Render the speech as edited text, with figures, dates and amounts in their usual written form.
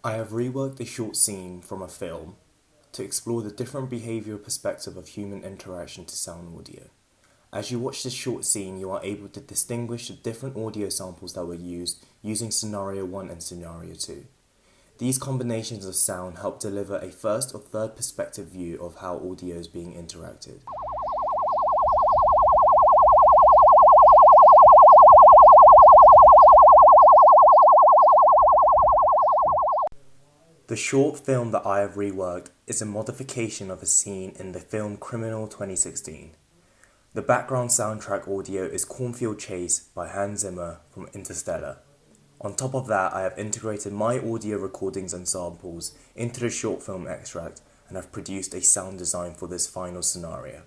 I have reworked a short scene from a film to explore the different behavioral perspective of human interaction to sound audio. As you watch this short scene, you are able to distinguish the different audio samples that were used using Scenario 1 and Scenario 2. These combinations of sound help deliver a first or third perspective view of how audio is being interacted. The short film that I have reworked is a modification of a scene in the film Criminal 2016. The background soundtrack audio is Cornfield Chase by Hans Zimmer from Interstellar. On top of that, I have integrated my audio recordings and samples into the short film extract and have produced a sound design for this final scenario.